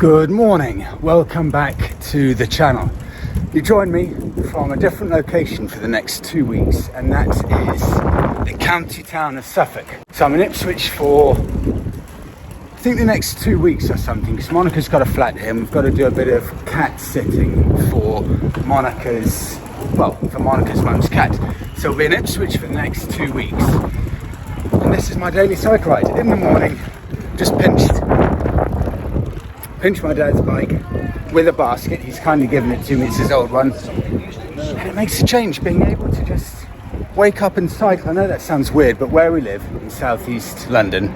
Good morning, welcome back to the channel. You join me from a different location for the next 2 weeks, and that is the county town of Suffolk. So I'm in Ipswich for I think the next 2 weeks or something, because Monika's got a flat here and we've got to do a bit of cat sitting for Monika's mum's cat. So we'll be in Ipswich for the next 2 weeks. And this is my daily cycle ride. In the morning, just pinched my dad's bike with a basket. He's kindly given it to me, it's his old one. And it makes a change being able to just wake up and cycle. I know that sounds weird, but where we live in southeast London,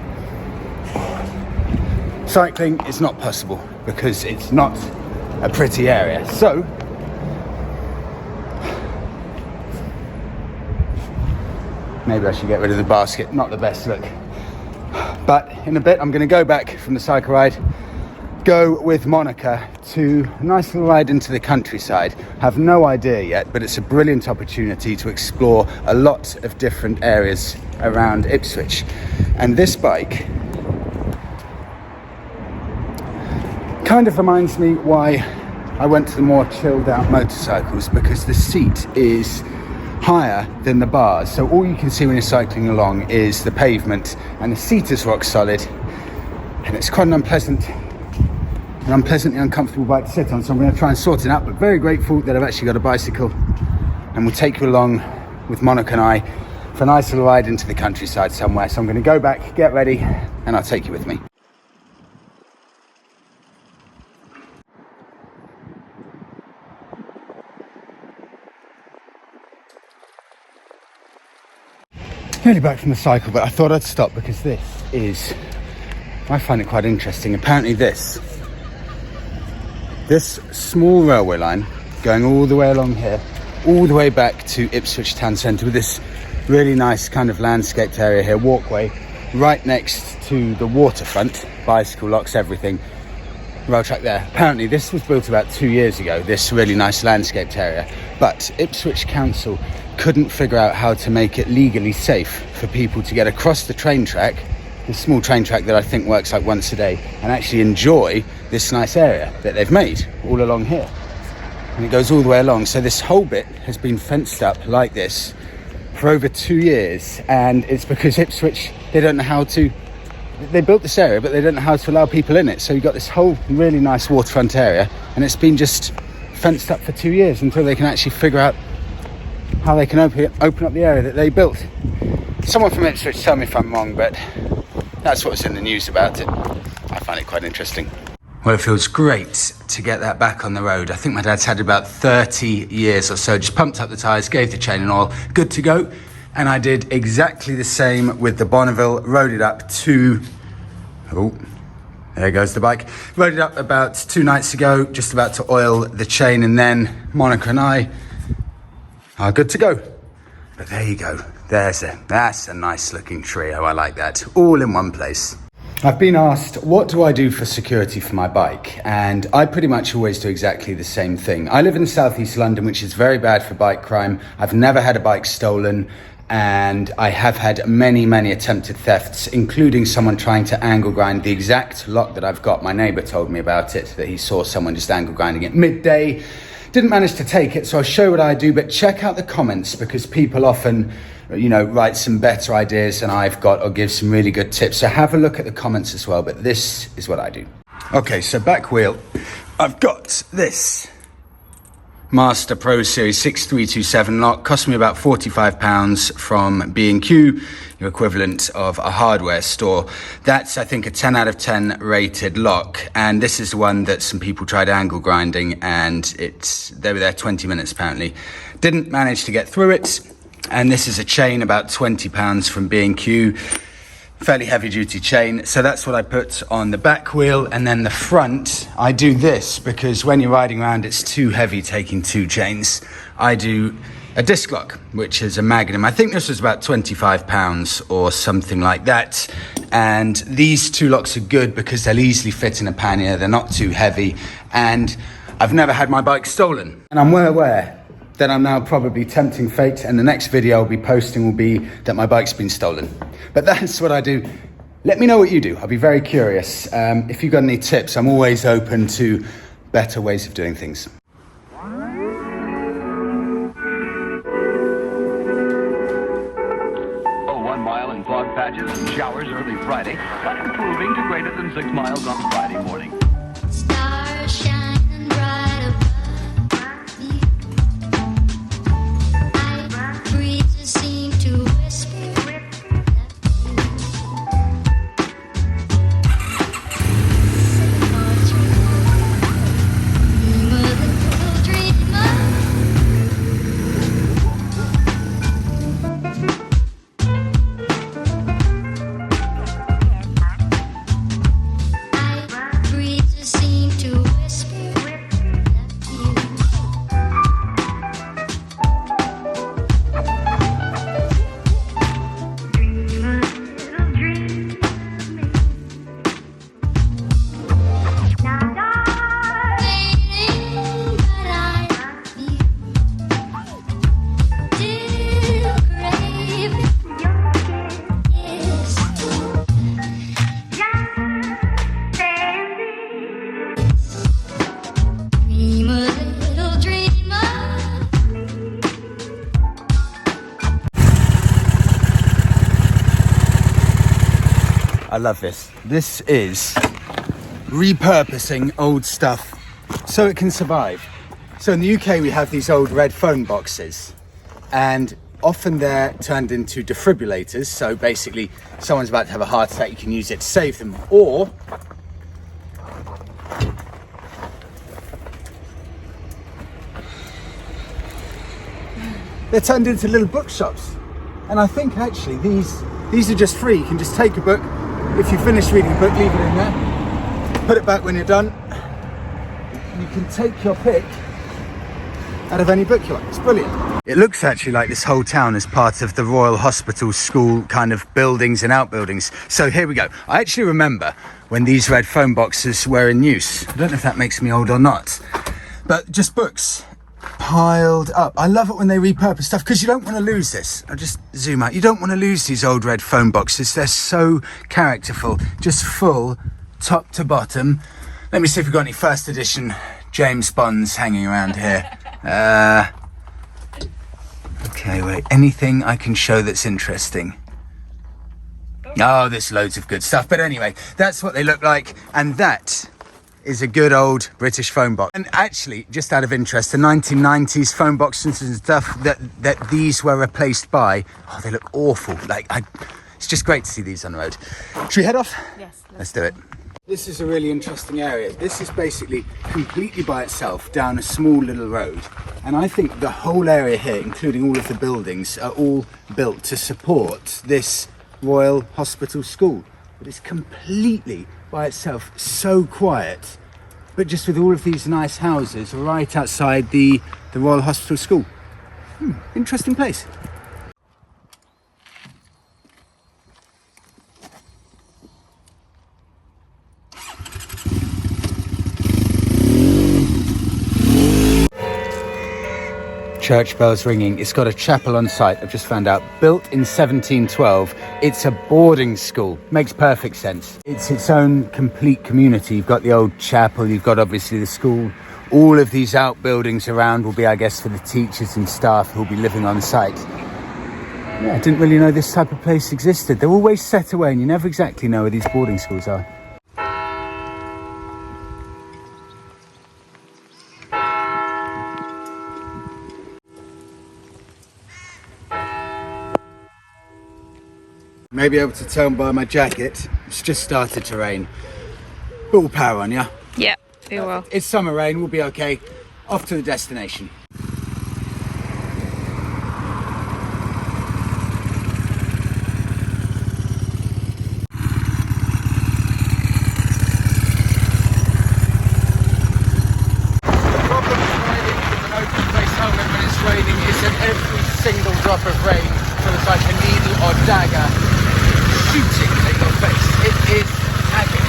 cycling is not possible because it's not a pretty area. So maybe I should get rid of the basket, not the best look. But in a bit I'm going to go back from the cycle ride, go with Monika to a nice little ride into the countryside. Have no idea yet, but it's a brilliant opportunity to explore a lot of different areas around Ipswich. And this bike kind of reminds me why I went to the more chilled out motorcycles, because the seat is higher than the bars, so all you can see when you're cycling along is the pavement, and the seat is rock solid, and it's quite an unpleasantly uncomfortable bike to sit on. So I'm going to try and sort it out, but very grateful that I've actually got a bicycle, and we'll take you along with Monika and I for a nice little ride into the countryside somewhere. So I'm going to go back, get ready, and I'll take you with me. Nearly back from the cycle, but I thought I'd stop because I find it quite interesting. Apparently this small railway line going all the way along here, all the way back to Ipswich town centre, with this really nice kind of landscaped area here, walkway, right next to the waterfront, bicycle locks, everything, rail track there. Apparently this was built about 2 years ago, this really nice landscaped area, but Ipswich Council couldn't figure out how to make it legally safe for people to get across the train track, the small train track that I think works like once a day, and actually enjoy this nice area that they've made all along here. And it goes all the way along. So this whole bit has been fenced up like this for over 2 years, and it's because Ipswich, they built this area, but they don't know how to allow people in it. So you've got this whole really nice waterfront area, and it's been just fenced up for 2 years until they can actually figure out how they can open up the area that they built. Someone from Ipswich, tell me if I'm wrong, but that's what's in the news about it. I find it quite interesting. Well, it feels great to get that back on the road. I think my dad's had it about 30 years or so. Just pumped up the tyres, gave the chain and oil, good to go. And I did exactly the same with the Bonneville. Rode it up there goes the bike. Rode it up about 2 nights ago, just about to oil the chain, and then Monika and I are good to go. But there you go. That's a nice looking trio. I like that. All in one place. I've been asked, what do I do for security for my bike? And I pretty much always do exactly the same thing. I live in southeast London, which is very bad for bike crime. I've never had a bike stolen, and I have had many, many attempted thefts, including someone trying to angle grind the exact lock that I've got. My neighbour told me about it, that he saw someone just angle grinding it midday. Didn't manage to take it, so I'll show what I do, but check out the comments, because people often, write some better ideas than I've got, or give some really good tips. So have a look at the comments as well, but this is what I do. Okay, so back wheel, I've got this Master Pro Series 6327 lock. Cost me about £45 from B&Q, your equivalent of a hardware store. That's, I think, a 10 out of 10 rated lock. And this is the one that some people tried angle grinding, and they were there 20 minutes apparently. Didn't manage to get through it. And this is a chain, about £20 from B&Q. Fairly heavy duty chain. So that's what I put on the back wheel. And then the front, I do this because when you're riding around, it's too heavy taking 2 chains. I do a disc lock, which is a Magnum. I think this was about £25 or something like that. And these 2 locks are good because they'll easily fit in a pannier. They're not too heavy. And I've never had my bike stolen. And I'm well aware that I'm now probably tempting fate, and the next video I'll be posting will be that my bike's been stolen. But that's what I do. Let me know what you do. I'll be very curious. If you've got any tips, I'm always open to better ways of doing things. Oh, 1 mile in fog patches and showers early Friday, but improving to greater than 6 miles on Friday morning. Stars shining bright above you. Night breezes seem to whisper. I love this. This is repurposing old stuff so it can survive. So in the UK we have these old red phone boxes, and often they're turned into defibrillators. So basically someone's about to have a heart attack, you can use it to save them. Or they're turned into little bookshops. And I think actually these are just free. You can just take a book. If you finish reading a book, leave it in there. Put it back when you're done. You can take your pick out of any book you want. It's brilliant. It looks actually like this whole town is part of the Royal Hospital School kind of buildings and outbuildings. So here we go. I actually remember when these red phone boxes were in use. I don't know if that makes me old or not, but just books piled up. I love it when they repurpose stuff because you don't want to lose this. I'll just zoom out. You don't want to lose these old red phone boxes. They're so characterful, just full top to bottom. Let me see if we've got any first edition James Bonds hanging around here. Okay, wait, anything I can show that's interesting? Oh, there's loads of good stuff. But anyway, that's what they look like. And that is a good old British phone box. And actually, just out of interest, the 1990s phone boxes and stuff that these were replaced by, oh, they look awful. It's just great to see these on the road. Should we head off? Yes. Let's do it. This is a really interesting area. This is basically completely by itself down a small little road. And I think the whole area here, including all of the buildings, are all built to support this Royal Hospital School. But it's completely by itself, so quiet, but just with all of these nice houses right outside the Royal Hospital School. Interesting place. Church bells ringing. It's got a chapel on site, I've just found out. Built in 1712. It's a boarding school. Makes perfect sense. It's its own complete community. You've got the old chapel, you've got obviously the school. All of these outbuildings around will be, I guess, for the teachers and staff who'll be living on site. Yeah, I didn't really know this type of place existed. They're always set away and you never exactly know where these boarding schools are. May be able to tell by my jacket, it's just started to rain. But we'll power on, yeah? Yeah, we will. It's summer rain, we'll be okay. Off to the destination. The problem with riding with an open face helmet when it's raining is that every single drop of rain feels like a needle or dagger shooting at your face. It is agony.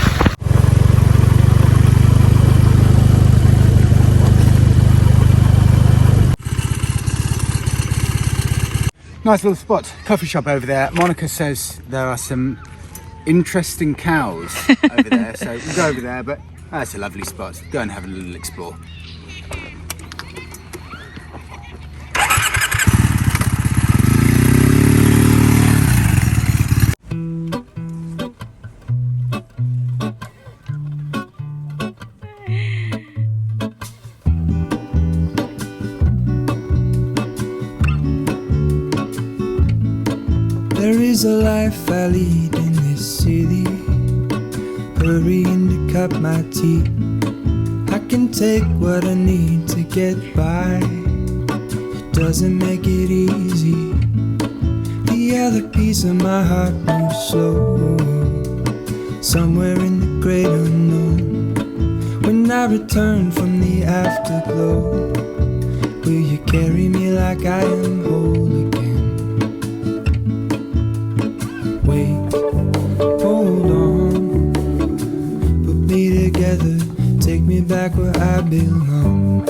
Nice little spot, coffee shop over there. Monika says there are some interesting cows over there, so we'll go over there, but that's a lovely spot. Go and have a little explore. There is a life I lead in this city, hurrying to cut my teeth. I can take what I need to get by, it doesn't make it easy. The other piece of my heart moves slow, somewhere in the great unknown. When I return from the afterglow, will you carry me like I am whole again? Wait, hold on, put me together, take me back where I belong.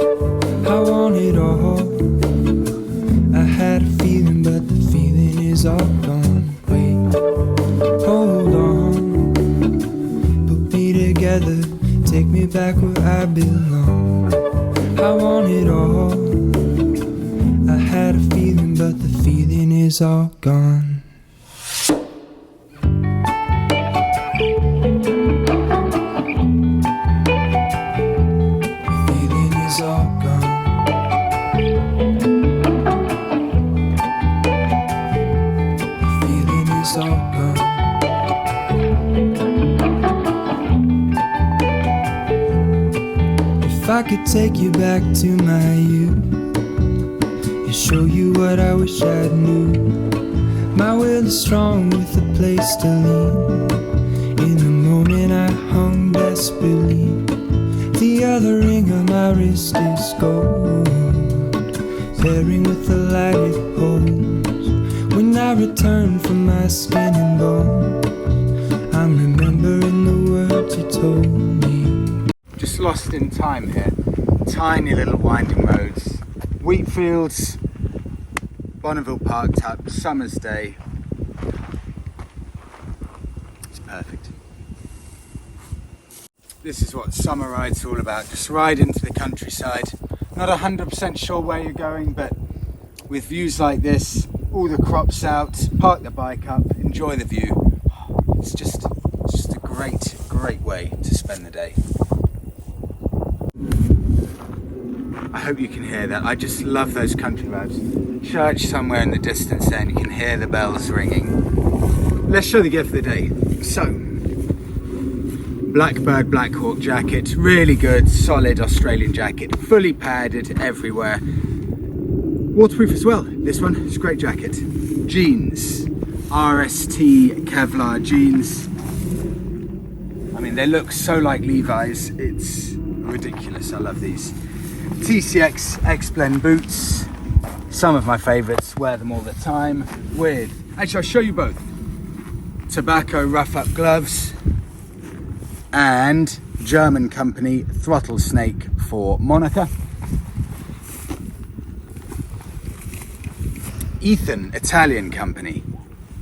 I want it all, I had a feeling but the feeling is all gone. Wait, hold on, put me together, take me back where I belong. I want it all, I had a feeling but the feeling is all gone. If I could take you back to my youth and show you what I wish I knew, my will is strong with a place to lean. In the moment I hung desperately, the other ring on my wrist is gold, pairing with the light it holds. When I return from my skin and bones, I'm remembering the words you told me. Just lost in time here. Tiny little winding roads, wheat fields, Bonneville parked up, summer's day. It's perfect. This is what summer ride's all about. Just ride into the countryside. Not 100% sure where you're going, but with views like this, all the crops out, park the bike up, enjoy the view. It's just a great way to spend the day. I hope you can hear that. I just love those country roads. Church somewhere in the distance there, and you can hear the bells ringing. Let's show the gift of the day. So, Blackbird Black Hawk jacket, really good, solid Australian jacket, fully padded everywhere. Waterproof as well, this one, it's a great jacket. Jeans, RST Kevlar jeans. I mean, they look so like Levi's, it's ridiculous, I love these. TCX X-Blend boots, some of my favourites, wear them all the time. With, actually I'll show you both. Tobacco rough up gloves and German company throttle snake for Monika. Ethan, Italian company,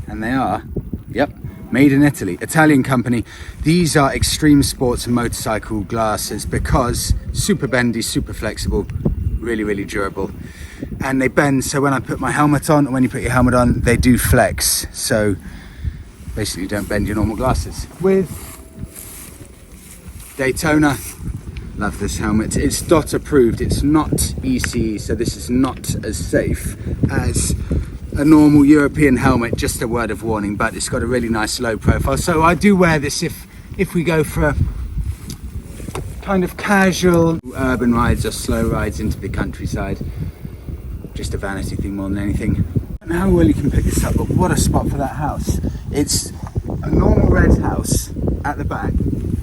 and they are, yep, made in Italy, Italian company. These are extreme sports and motorcycle glasses because super bendy, super flexible, really durable, and they bend, so when I put my helmet on, and when you put your helmet on, they do flex, so basically you don't bend your normal glasses. With Daytona, love this helmet. It's DOT approved, it's not ECE, so this is not as safe as a normal European helmet, just a word of warning, but it's got a really nice low profile. So I do wear this if we go for a kind of casual urban rides or slow rides into the countryside. Just a vanity thing more than anything. I don't know how well you can pick this up, but what a spot for that house. It's a normal red house at the back,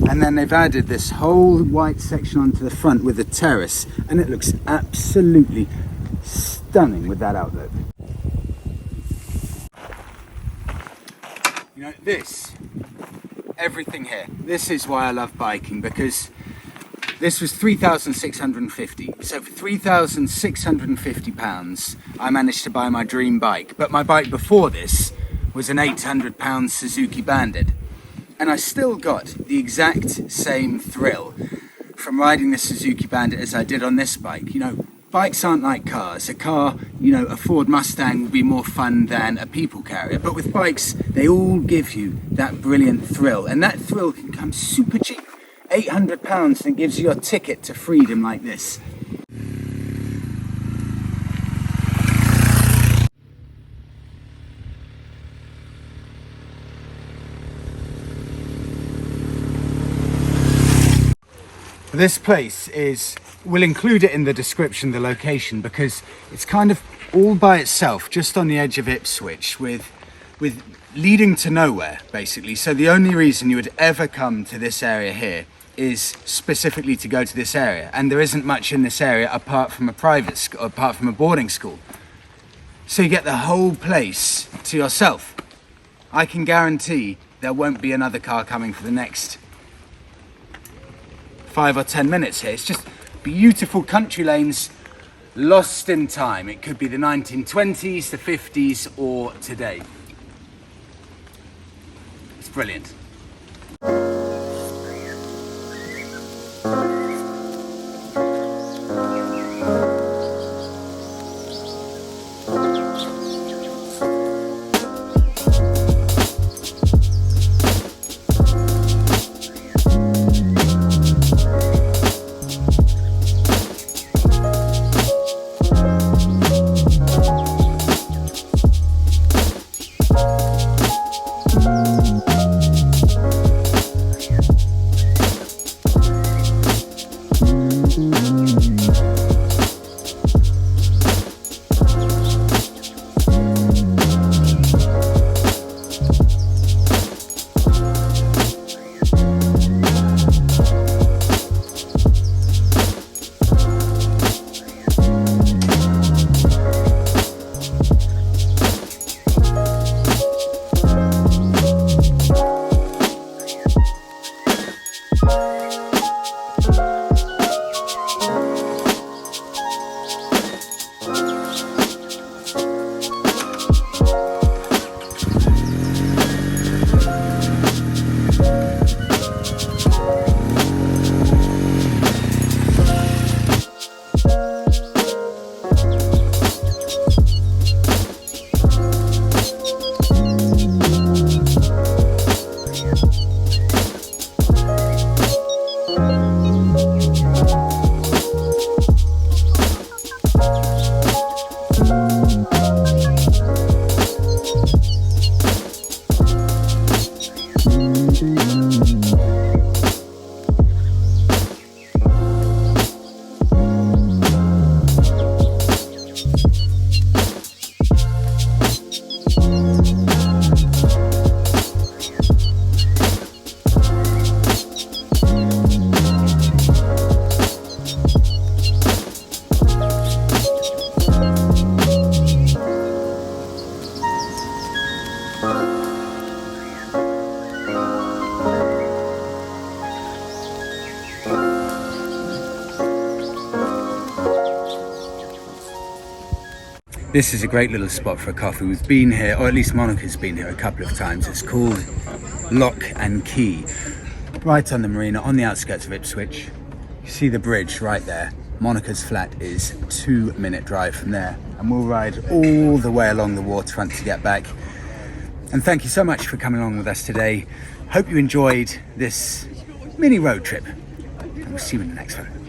and then they've added this whole white section onto the front with a terrace, and it looks absolutely stunning with that outlook. You know, everything here, this is why I love biking, because this was £3,650. So for £3,650, I managed to buy my dream bike. But my bike before this was an £800 Suzuki Bandit. And I still got the exact same thrill from riding the Suzuki Bandit as I did on this bike. You know, bikes aren't like cars. A car, you know, a Ford Mustang will be more fun than a people carrier. But with bikes, they all give you that brilliant thrill. And that thrill can come super cheap. £800 and it gives you your ticket to freedom like this. This place is, we'll include it in the description, the location, because it's kind of all by itself, just on the edge of Ipswich, with leading to nowhere, basically. So the only reason you would ever come to this area here is specifically to go to this area. And there isn't much in this area apart from a private school, apart from a boarding school. So you get the whole place to yourself. I can guarantee there won't be another car coming for the next 5 or 10 minutes here. It's just beautiful country lanes lost in time. It could be the 1920s, the 50s, or today. It's brilliant. This is a great little spot for a coffee. We've been here, or at least Monika's been here a couple of times. It's called Loch and Quay, right on the marina, on the outskirts of Ipswich. You see the bridge right there. Monika's flat is a 2-minute drive from there, and we'll ride all the way along the waterfront to get back. And thank you so much for coming along with us today. Hope you enjoyed this mini road trip, and we'll see you in the next one.